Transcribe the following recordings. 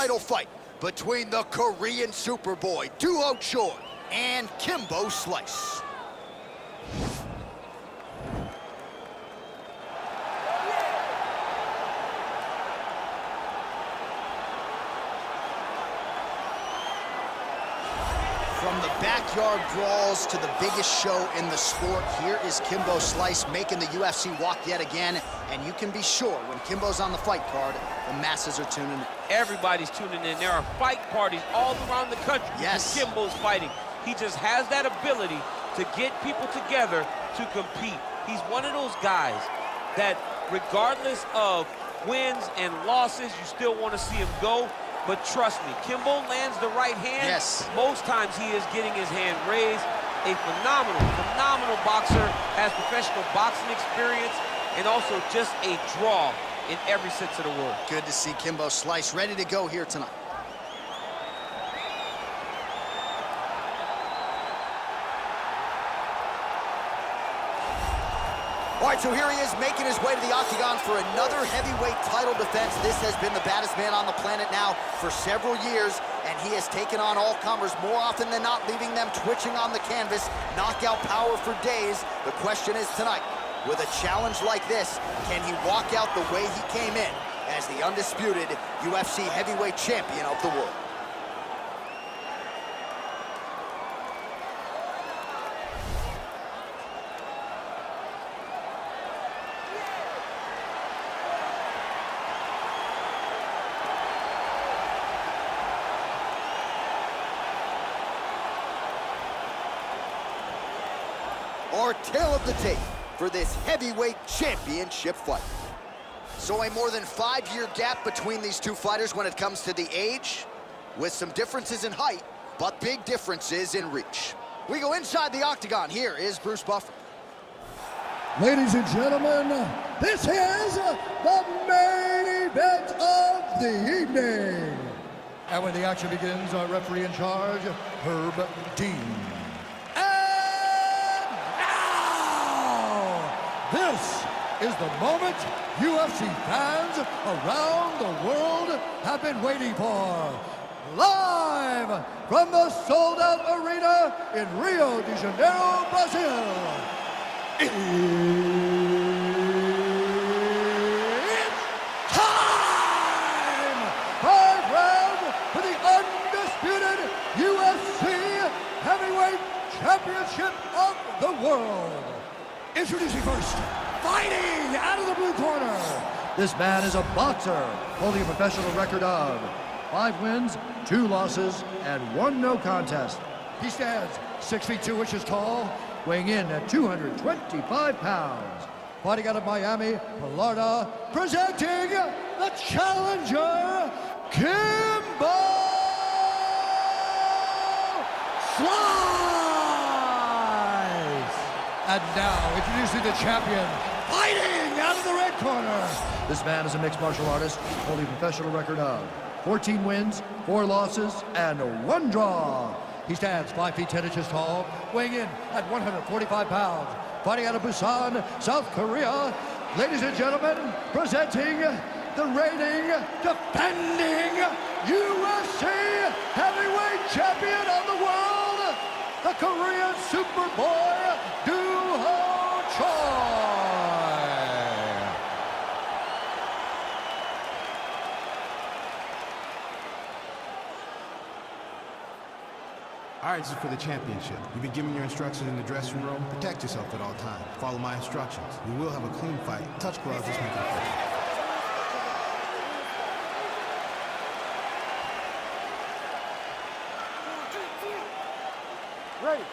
title fight between the Korean Superboy, Doo-ho Choi, and Kimbo Slice. From the backyard brawls to the biggest show in the sport, here is Kimbo Slice making the UFC walk yet again. And you can be sure when Kimbo's on the fight card, the masses are tuning in. Everybody's tuning in. There are fight parties all around the country. Yes. Because Kimbo's fighting. He just has that ability to get people together to compete. He's one of those guys that regardless of wins and losses, you still want to see him go. But trust me, Kimbo lands the right hand. Yes. Most times he is getting his hand raised. A phenomenal boxer, has professional boxing experience, and also just a draw in every sense of the word. Good to see Kimbo Slice ready to go here tonight. All right, so here he is making his way to the octagon for another heavyweight title defense. This has been the baddest man on the planet now for several years, and he has taken on all comers more often than not, leaving them twitching on the canvas, knockout power for days. The question is tonight, with a challenge like this, can he walk out the way he came in as the undisputed UFC heavyweight champion of the world? Our tale of the tape for this heavyweight championship fight. So a more than 5-year gap between these two fighters when it comes to the age, with some differences in height, but big differences in reach. We go inside the octagon. Here is Bruce Buffer. Ladies and gentlemen, this is the main event of the evening. And when the action begins, our referee in charge, Herb Dean. This is the moment UFC fans around the world have been waiting for. Live from the sold-out arena in Rio de Janeiro, Brazil. It's time! 5 rounds for the undisputed UFC Heavyweight Championship of the world. Introducing first, fighting out of the blue corner. This man is a boxer, holding a professional record of 5 wins, 2 losses, and 1 no contest. He stands 6 feet 2 inches tall, weighing in at 225 pounds. Fighting out of Miami, Florida, presenting the challenger, Kimbo Slice. And now, introducing the champion, fighting out of the red corner. This man is a mixed martial artist, holding a professional record of 14 wins, 4 losses, and 1 draw. He stands 5 feet 10 inches tall, weighing in at 145 pounds. Fighting out of Busan, South Korea. Ladies and gentlemen, presenting the reigning, defending UFC heavyweight champion of the world, the Korean Superboy, Doo-ho Choi. All right, this is for the championship. You've been given your instructions in the dressing room. Protect yourself at all times. Follow my instructions. We will have a clean fight. Touch gloves, let's make it official. Ready.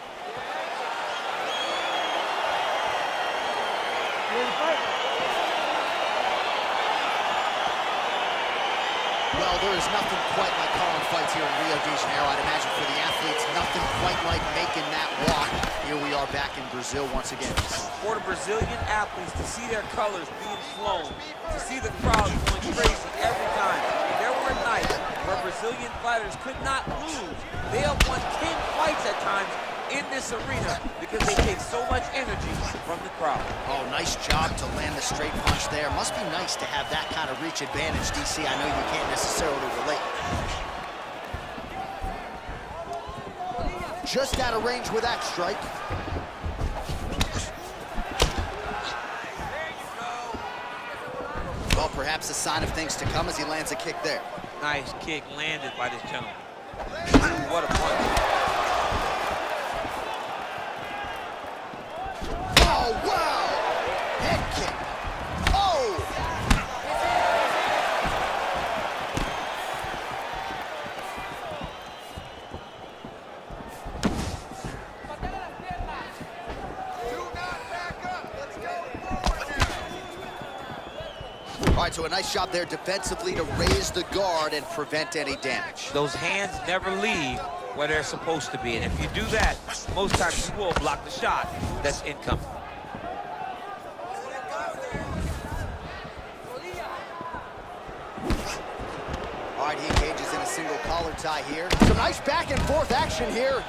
Well, there is nothing quite like calling fights here in Rio de Janeiro. I'd imagine for the athletes, nothing quite like making that walk. Here we are back in Brazil once again. For the Brazilian athletes to see their colors being flown, to see the crowd going crazy every time. There were nights where Brazilian fighters could not lose. They have won 10 fights at times in this arena because they take so much energy from the crowd. Oh, nice job to land the straight punch there. Must be nice to have that kind of reach advantage, DC. I know you can't necessarily relate. Just out of range with that strike. Well, perhaps a sign of things to come as he lands a kick there. Nice kick landed by this gentleman. Ooh, what a punch. Oh, wow! Head kick. Oh! All right, so a nice job there defensively to raise the guard and prevent any damage. Those hands never leave where they're supposed to be. And if you do that, most times you will block the shot that's incoming. All right, he engages in a single collar tie here. Some nice back and forth action here.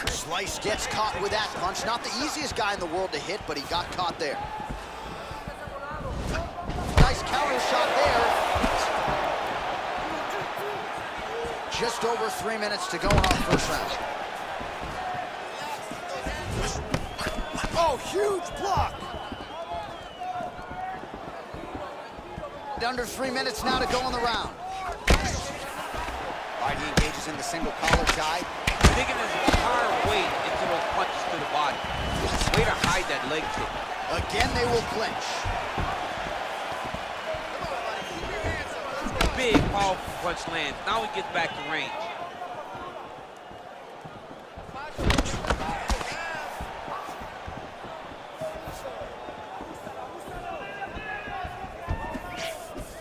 Slice gets caught with that punch. Not the easiest guy in the world to hit, but he got caught there. Nice counter shot there. Just over 3 minutes to go in our first round. Oh, huge block. Under 3 minutes now to go in the round. All right, he engages in the single collar tie. Digging his entire weight into those punches to the body. Way to hide that leg kick. Again, they will clinch. Big, powerful punch lands. Now he gets back to range.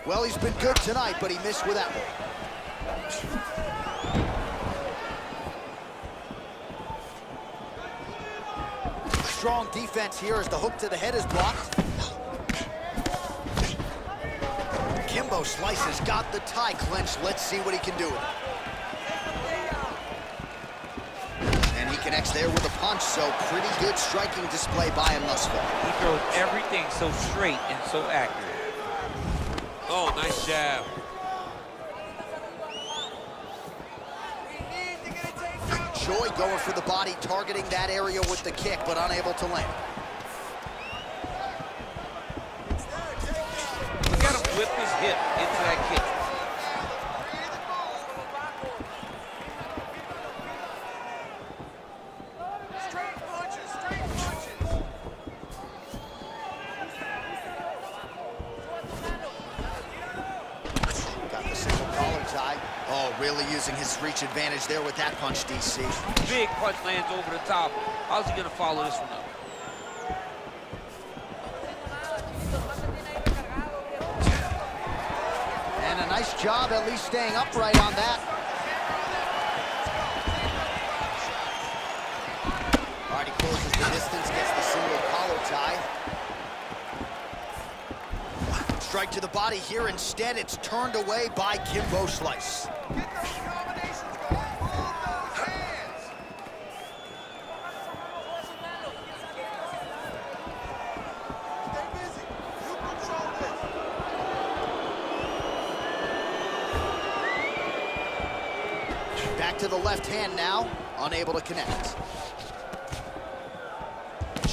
Well, he's been good tonight, but he missed with that one. Strong defense here as the hook to the head is blocked. Kimbo Slice has got the tie clenched. Let's see what he can do with it. And he connects there with a punch, so pretty good striking display by him thus far. He throws everything so straight and so accurate. Oh, nice jab. Choi going for the body, targeting that area with the kick, but unable to land. Look at him whip his hip into that kick. Got the single collar tie. Oh, really using his reach advantage there with that punch, DC. Big punch lands over the top. How's he gonna follow this one up? And a nice job at least staying upright on that. All right, he closes the distance, gets the single collar tie. Strike to the body here. Instead, it's turned away by Kimbo Slice. Back to the left hand now, unable to connect.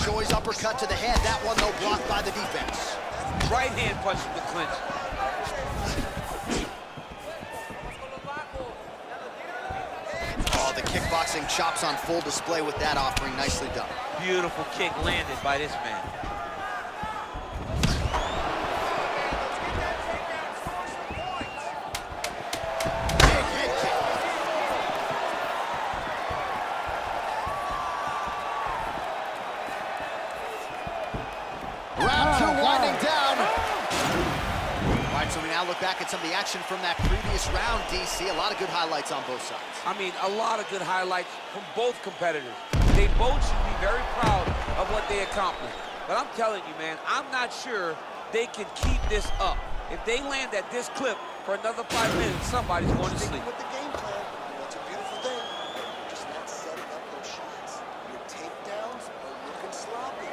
Choi's uppercut to the head. That one, though, blocked by the defense. Right hand punch with the clinch. Oh, the kickboxing chops on full display with that offering. Nicely done. Beautiful kick landed by this man. Big head kick. Round two winding down. All right, so we now look back at some of the action from that previous round, DC. A lot of good highlights on both sides. I mean, a lot of good highlights from both competitors. They both should be very proud of what they accomplished. But I'm telling you, man, I'm not sure they can keep this up. If they land at this clip for another 5 minutes, somebody's going to sleep. With the game plan, it's a beautiful thing. Just not setting up those shots. Your takedowns are looking sloppy.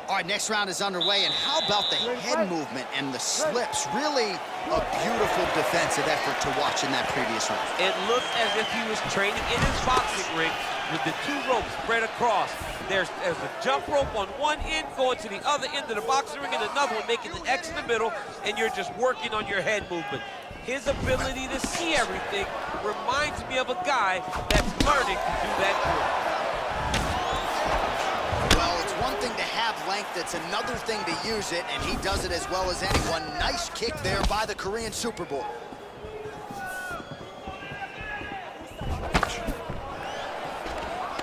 All All right, next round is underway, and how about the head movement and the slips? Really a beautiful defensive effort to watch in that previous round. It looked as if he was training in his boxing ring with the two ropes spread across. There's a jump rope on one end going to the other end of the boxing ring and another one making the X in the middle, and you're just working on your head movement. His ability to see everything reminds me of a guy that's learning to do that good. Well, it's one thing to have length, it's another thing to use it, and he does it as well as anyone. Nice kick there by the Korean Super Bowl.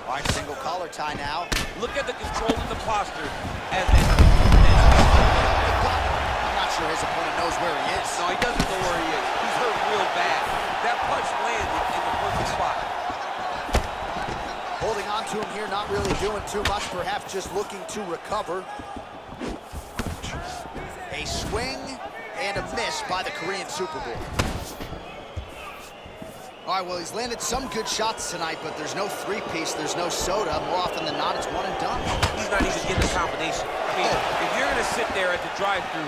All right, single collar tie now. Look at the control and the posture as I'm not sure his opponent knows where he is. No, he doesn't know where he is. He's hurt real bad. That punch landed in the perfect spot. Holding on to him here, not really doing too much, perhaps just looking to recover. A swing and a miss by the Korean Super Bowl. All right, well, he's landed some good shots tonight, but there's no three-piece, there's no soda. More often than not, it's one and done. He's not even getting a combination. I mean, if you're going to sit there at the drive-thru,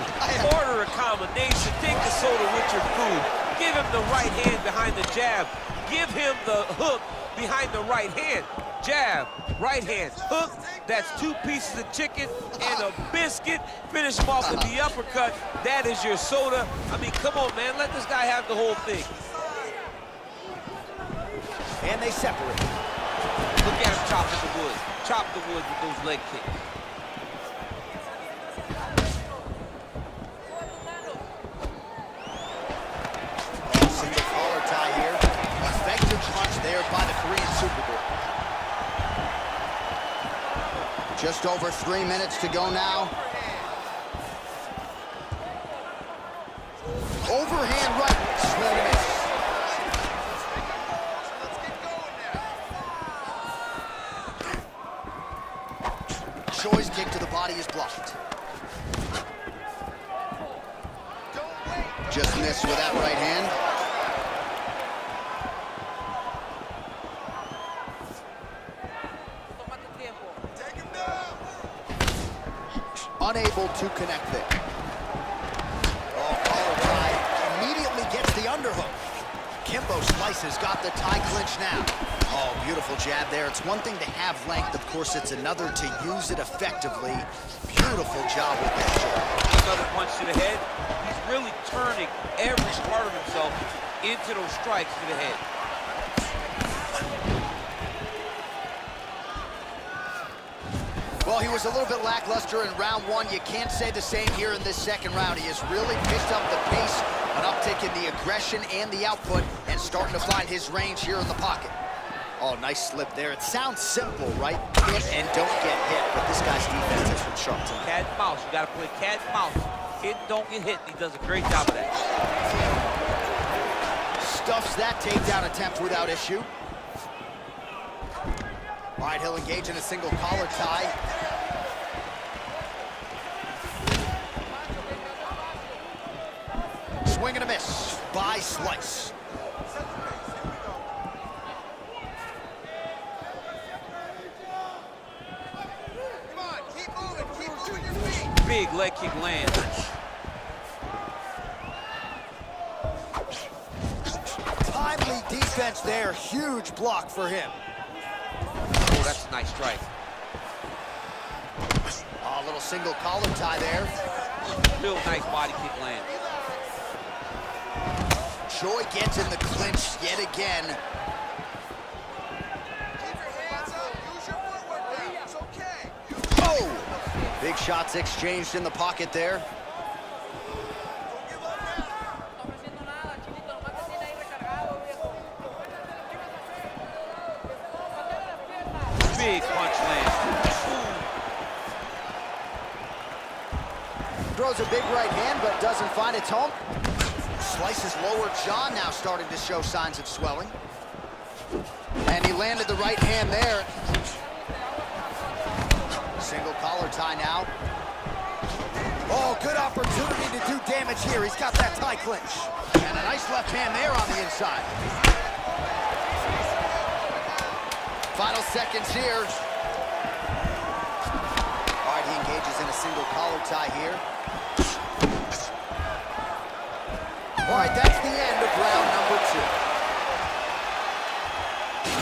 order a combination, take the soda with your food, give him the right hand behind the jab, give him the hook behind the right hand. Jab, right hand, hook, that's 2 pieces of chicken and a biscuit. Finish him off with the uppercut. That is your soda. I mean, come on, man, let this guy have the whole thing. And they separate. Look at him chopping the wood. Chop the wood with those leg kicks. Single collar tie here. Effective punch there by the Korean Super Bowl. Just over 3 minutes to go now. Overhand right, swing and miss. Choi's kick to the body is blocked. Just missed with that right hand. Unable to connect there. Oh, collar tie immediately gets the underhook. Kimbo slices, got the tie clinch now. Oh, beautiful jab there. It's one thing to have length, of course, it's another to use it effectively. Beautiful job with that jab. Another punch to the head. He's really turning every part of himself into those strikes to the head. Well, he was a little bit lackluster in round 1. You can't say the same here in this second round. He has really picked up the pace, an uptick in the aggression and the output, and starting to find his range here in the pocket. Oh, nice slip there. It sounds simple, right? Hit and don't get hit, but this guy's defense has been sharp tonight. Cat and mouse. You got to play cat and mouse. Hit and don't get hit. He does a great job of that. Stuffs that takedown attempt without issue. All right, he'll engage in a single collar tie. Swing and a miss by Slice. Come on, keep moving your feet. Big leg kick lands. Timely defense there, huge block for him. Oh, that's a nice strike. Oh, a little single collar tie there. Real nice body kick land. Choi gets in the clinch yet again. Keep your hands up. Use your footwork now. It's okay. Oh! Big shots exchanged in the pocket there. Don't give up now. Big punch lands. Throws a big right hand, but doesn't find its home. Slice's lower jaw now starting to show signs of swelling. And he landed the right hand there. Single collar tie now. Oh, good opportunity to do damage here. He's got that tie clinch. And a nice left hand there on the inside. Final seconds here. All right, he engages in in a single collar tie here. All right, that's the end of round number 2.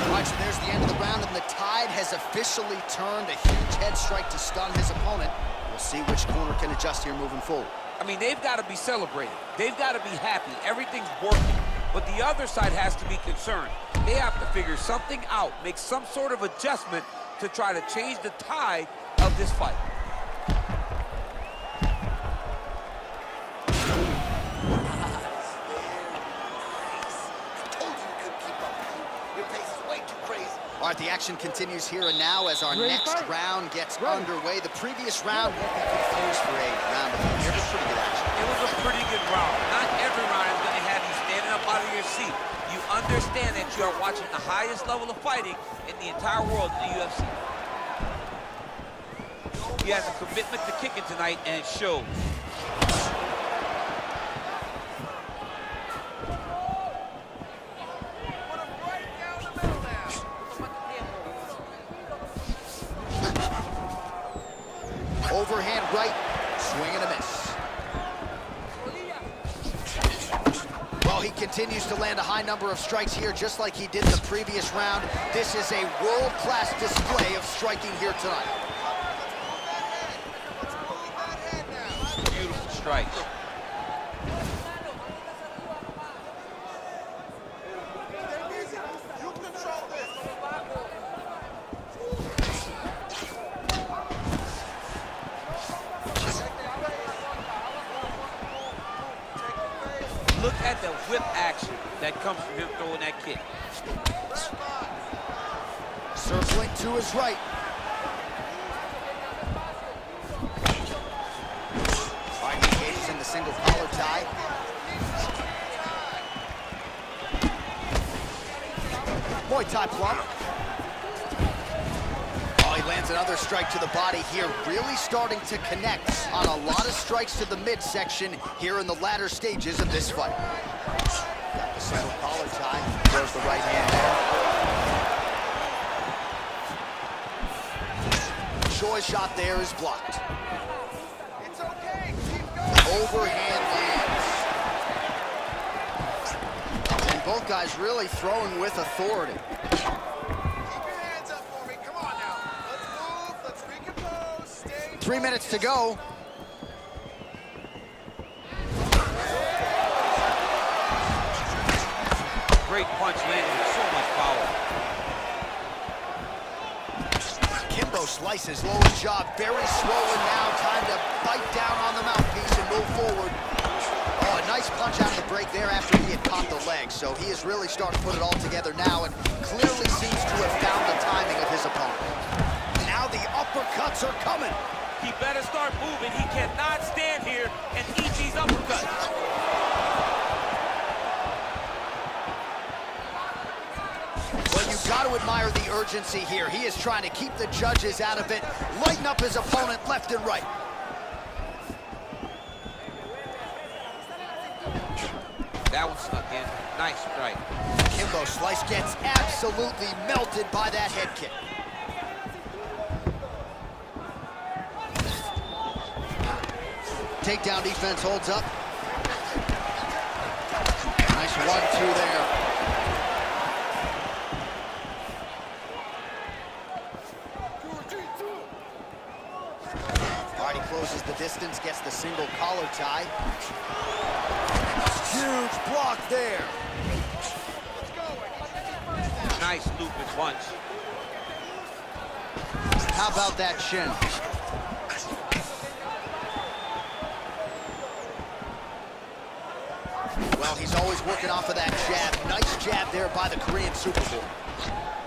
All right, so there's the end of the round, and the tide has officially turned. A huge head strike to stun his opponent. We'll see which corner can adjust here moving forward. I mean, they've got to be celebrating. They've got to be happy. Everything's working. But the other side has to be concerned. They have to figure something out, make some sort of adjustment to try to change the tide of this fight. All right, the action continues here and now as our next round gets underway. The previous round won't be confused for a round of it was pretty good action. It was a pretty good round. Not every round is going to have you standing up out of your seat. You understand that you are watching the highest level of fighting in the entire world in the UFC. He has a commitment to kicking tonight, and it shows. Overhand right, swing and a miss. Well, he continues to land a high number of strikes here, just like he did the previous round. This is a world-class display of striking here tonight. Beautiful strikes. Look at the whip action that comes from him throwing that kick. Circling to his right. All right, he engages in the single collar tie. Muay Thai plum. Oh, he lands another strike to the body here, really starting to connect on a lot of strikes to the midsection here in the latter stages of this fight. Got the single collar tie, throws the right hand there. Choi shot there is blocked. It's okay. Keep going. Overhand lands. And both guys really throwing with authority. Keep your hands up for me. Come on now. Let's move. Let's recompose. Stay. 3 minutes to go. Great punch landing with so much power. Kimbo slices lower jaw, very swollen now. Time to bite down on the mouthpiece and move forward. Oh, a nice punch out of the break there after he had caught the leg. So he is really starting to put it all together now and clearly seems to have found the timing of his opponent. Now the uppercuts are coming. He better start moving. He cannot stand here and eat these uppercuts. Well, you've got to admire the urgency here. He is trying to keep the judges out of it, lighten up his opponent left and right. That one snuck in. Nice strike. Kimbo Slice gets absolutely melted by that head kick. Takedown defense holds up. Nice 1-2 there. All right, he closes the distance, gets the single collar tie. Huge block there. Nice looping punch. How about that shin? Well, he's always working off of that jab. Nice jab there by the Korean Super Bowl.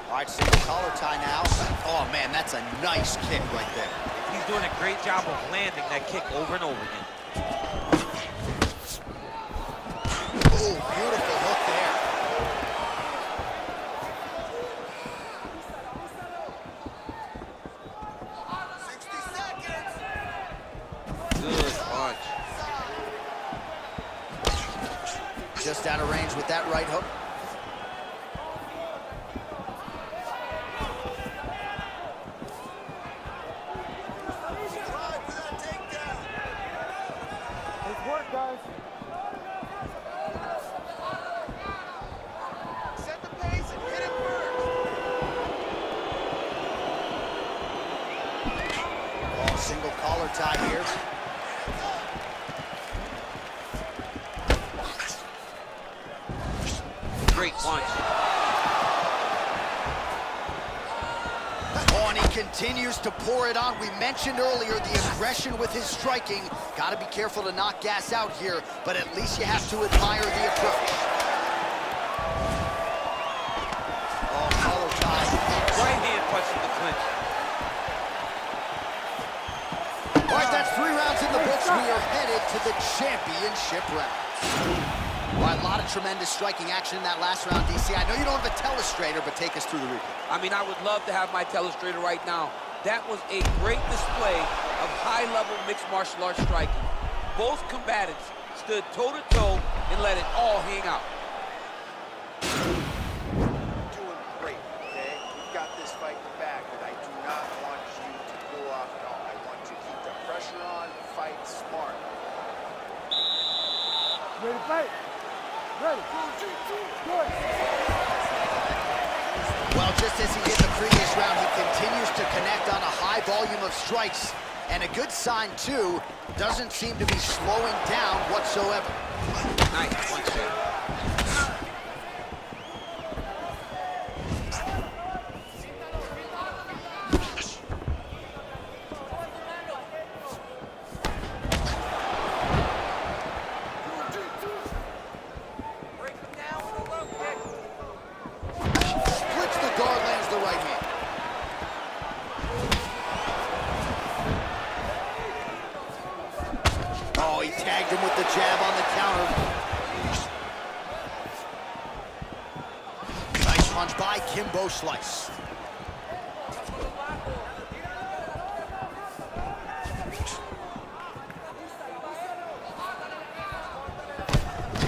All right, single collar tie now. Oh, man, that's a nice kick right there. He's doing a great job of landing that kick over and over again. Oh, beautiful hook there. Good punch. Just out of range with that right hook. continues to pour it on. We mentioned earlier the aggression with his striking. Got to be careful to not gas out here, but at least you have to admire the approach. Oh, collar tie. Right hand punching the clinch. All right, that's 3 rounds in the books. We are headed to the championship round. All right, a lot of tremendous striking action in that last round, DC. I know you don't have a telestrator, but take us through the replay. I mean, I would love to have my telestrator right now. That was a great display of high-level mixed martial arts striking. Both combatants stood toe-to-toe and let it all hang out. Doing great, okay? We've got this fight in the bag, but I do not want you to go off at all. I want you to keep the pressure on, fight smart. Ready to fight? Ready. Good. Well, just as he did the previous round, he continues to connect on a high volume of strikes. And a good sign, too, doesn't seem to be slowing down whatsoever. Nice punch there. Splits the guard, lands the right hand. Oh, he tagged him with the jab on the counter. Nice punch by Kimbo Slice.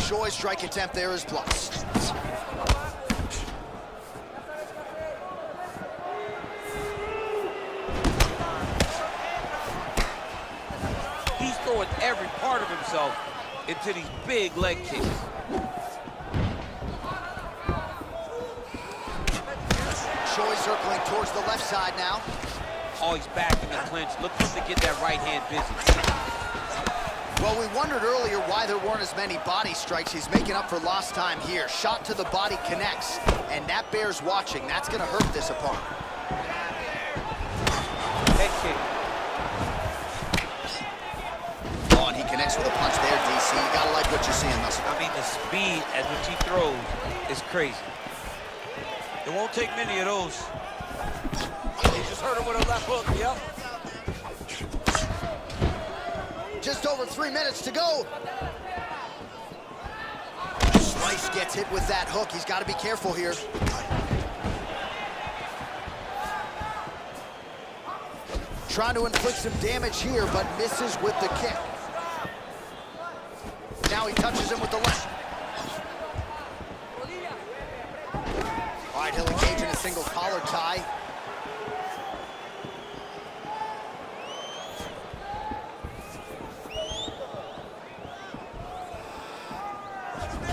Shoy's strike attempt there is blocked. He's throwing every part of himself into these big leg kicks. Shoy circling towards the left side now. Oh, he's back in the clinch. Look for him to get that right hand busy. Well, we wondered earlier why there weren't as many body strikes. He's making up for lost time here. Shot to the body connects, and that bears watching. That's going to hurt this opponent. Head kick. Oh, and he connects with a punch there, DC. You got to like what you're seeing thus far. I mean, the speed at which he throws is crazy. It won't take many of those. He just hurt him with a left hook, yep. Just over 3 minutes to go. Slice gets hit with that hook. He's got to be careful here. Trying to inflict some damage here, but misses with the kick. Now he touches him with the left. All right, he'll engage in a single collar tie.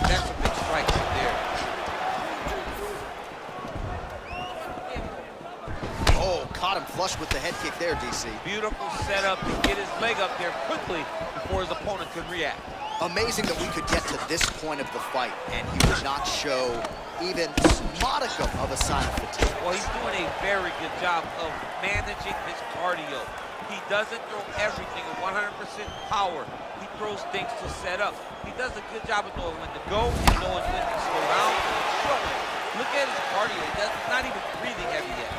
That's a big strike right there. Oh, caught him flush with the head kick there, DC. Beautiful setup to get his leg up there quickly before his opponent could react. Amazing that we could get to this point of the fight, and he would not show even modicum of a sign of fatigue. Well, he's doing a very good job of managing his cardio. He doesn't throw everything at 100% power. He throws things to set up. He does a good job of knowing when to go and knowing when to slow down and show it. Look at his cardio. He's not even breathing heavy yet.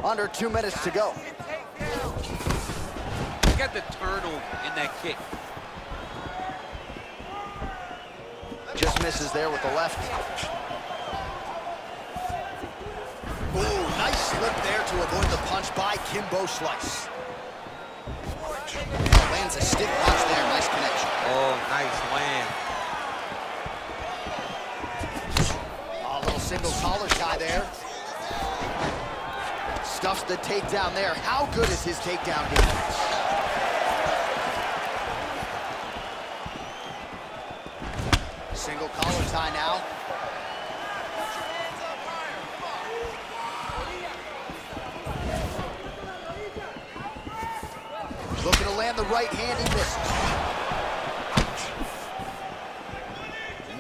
Under 2 minutes to go. Look at the turnover in that kick. Just misses there with the left. Ooh, nice slip there to avoid the punch by Kimbo Slice. Lands a stiff punch there, nice connection. Oh, nice land. A little single collar tie there. Stuffs the takedown there. How good is his takedown defense? Single collar tie now. Looking to land the right hand, he misses.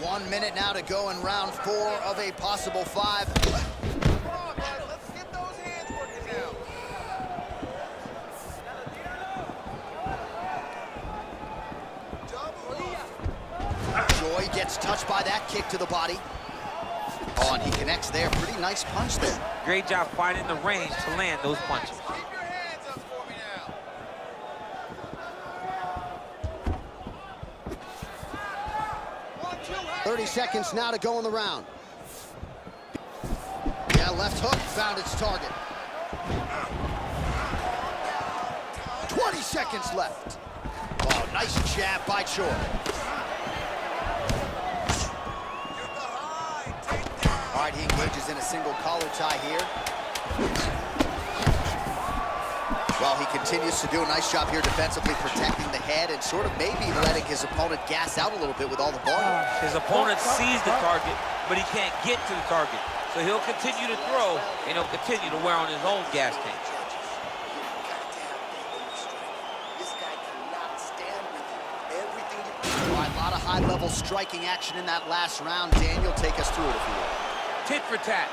1 minute now to go in round 4 of a possible 5. he gets touched by that kick to the body. Oh, and he connects there. Pretty nice punch there. Great job finding the range to land those punches. Keep your hands up for me now. 30 seconds now to go in the round. Yeah, left hook found its target. 20 seconds left. Oh, nice jab by Choi. All right, he engages in a single collar tie here. Well, he continues to do a nice job here defensively, protecting the head and sort of maybe letting his opponent gas out a little bit with all the volume. His opponent sees the target, but he can't get to the target. So he'll continue to throw, and he'll continue to wear on his own gas tank. All right, a lot of high-level striking action in that last round. Daniel, take us through it if you will. Tit for tat.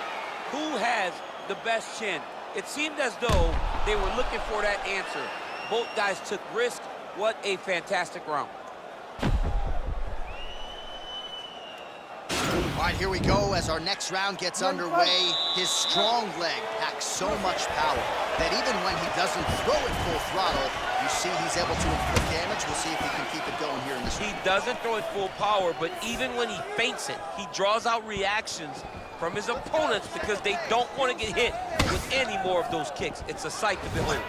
Who has the best chin? It seemed as though they were looking for that answer. Both guys took risk. What a fantastic round. All right, here we go as our next round gets underway. His strong leg packs so much power that even when he doesn't throw it full throttle, you see he's able to inflict damage. We'll see if he can keep it going here in this round. He doesn't throw it full power, but even when he feints it, he draws out reactions from his opponents because they don't want to get hit with any more of those kicks. It's a sight to behold.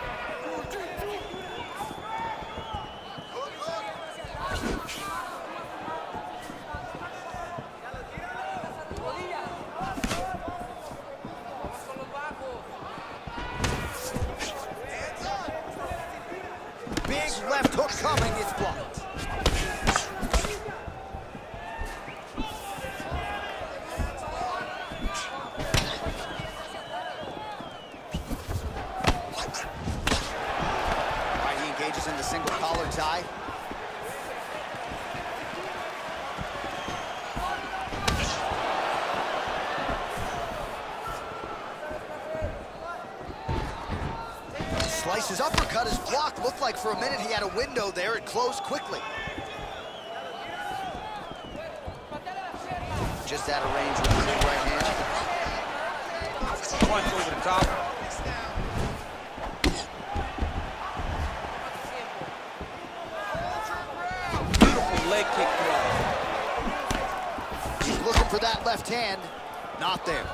Big left hook coming, it's blocked. All right, he engages in the single collar tie. Slices uppercut is blocked. Looked like for a minute he had a window there. It closed quickly. Just out of range with the big right hand. Punch over the top. Beautiful leg kick throw. He's looking for that left hand. Not there.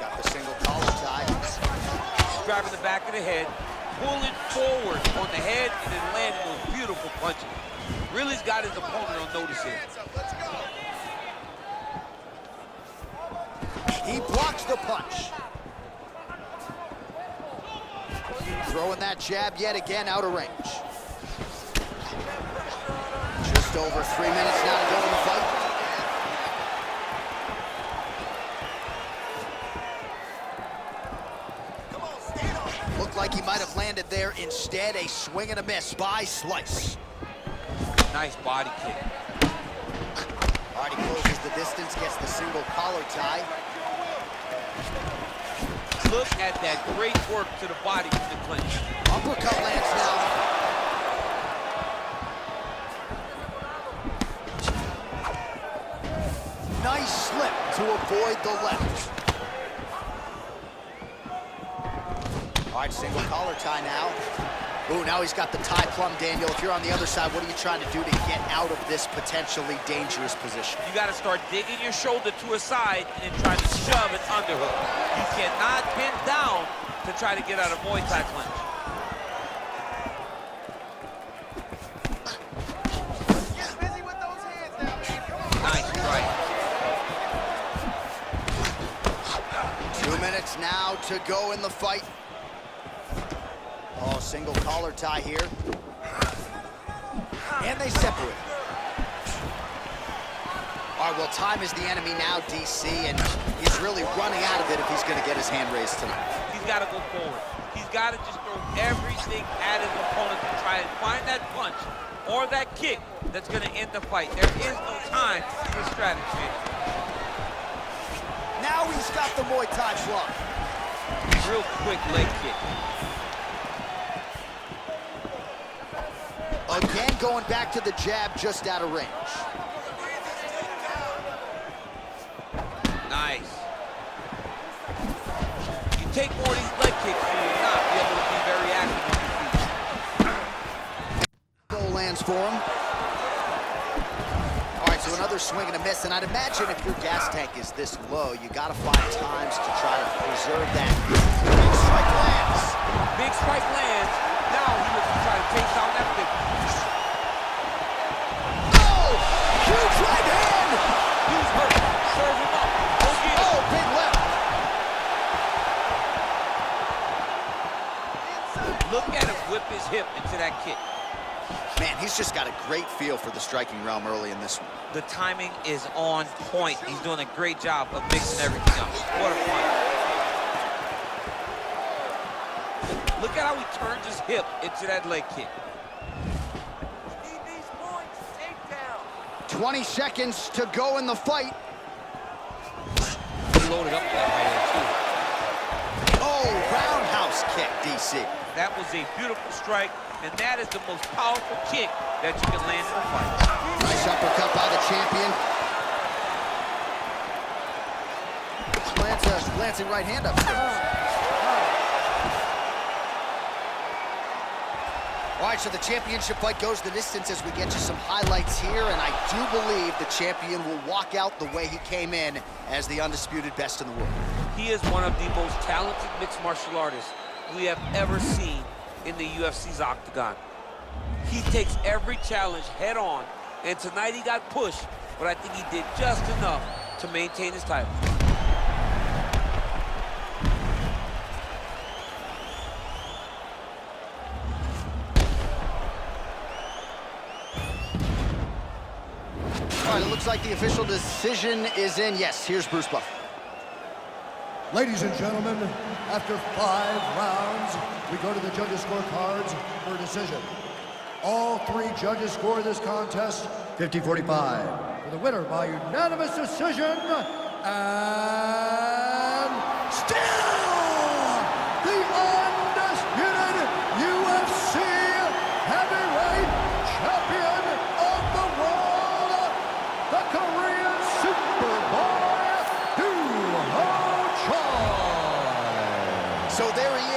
Got the single collar tie. Grabbing the back of the head, pulling forward on the head, and then landing those beautiful punches. Really's got his opponent on notice here. He blocks the punch. Throwing that jab yet again out of range. Just over 3 minutes now to go in the fight. Looked like he might have landed there. Instead, a swing and a miss by Slice. Nice body kick. Already closes the distance, gets the single collar tie. Look at that great work to the body with the clinch. Uppercut lands now. Nice slip to avoid the left. All right, single collar tie now. Ooh, now he's got the tie plum, Daniel. If you're on the other side, what are you trying to do to get out of this potentially dangerous position? You got to start digging your shoulder to a side and trying to shove an underhook. You cannot pin down to try to get out of Muay Thai clinch. Get busy with those hands now, man. Nice strike. 2 minutes now to go in the fight. Oh, single collar tie here. And they separate. All right, well, time is the enemy now, DC, and he's really running out of it if he's going to get his hand raised tonight. He's got to go forward. He's got to just throw everything at his opponent to try and find that punch or that kick that's going to end the fight. There is no time for strategy. Now he's got the Muay Thai block. Real quick leg kick. Again, going back to the jab just out of range. Nice. You take more of these leg kicks, you will not be able to be very active on your feet. Goal lands for him. All right, so another swing and a miss, and I'd imagine if your gas tank is this low, you gotta find times to try to preserve that. Big strike lands. Big strike lands. Now he was trying to take down that big. Oh! Huge right hand! He's hurt. Serve him up. Go get him. Oh, big left. Look at him whip his hip into that kick. Man, he's just got a great feel for the striking realm early in this one. The timing is on point. He's doing a great job of mixing everything up. What a fun. Look at how he turns his hip into that leg kick. 20 seconds to go in the fight. He loaded up that right there, too. Oh, roundhouse kick, DC. That was a beautiful strike, and that is the most powerful kick that you can land in a fight. Nice uppercut by the champion. Glancing right hand up. All right, so the championship fight goes the distance as we get you some highlights here, and I do believe the champion will walk out the way he came in as the undisputed best in the world. He is one of the most talented mixed martial artists we have ever seen in the UFC's octagon. He takes every challenge head on, and tonight he got pushed, but I think he did just enough to maintain his title. All right, it looks like the official decision is in. Yes, here's Bruce Buffer. Ladies and gentlemen, after 5 rounds, we go to the judges' scorecards for a decision. All 3 judges score this contest 50-45. For the winner by unanimous decision, and still the undisputed UFC heavyweight champion of the world, the Korean Superboy, So there he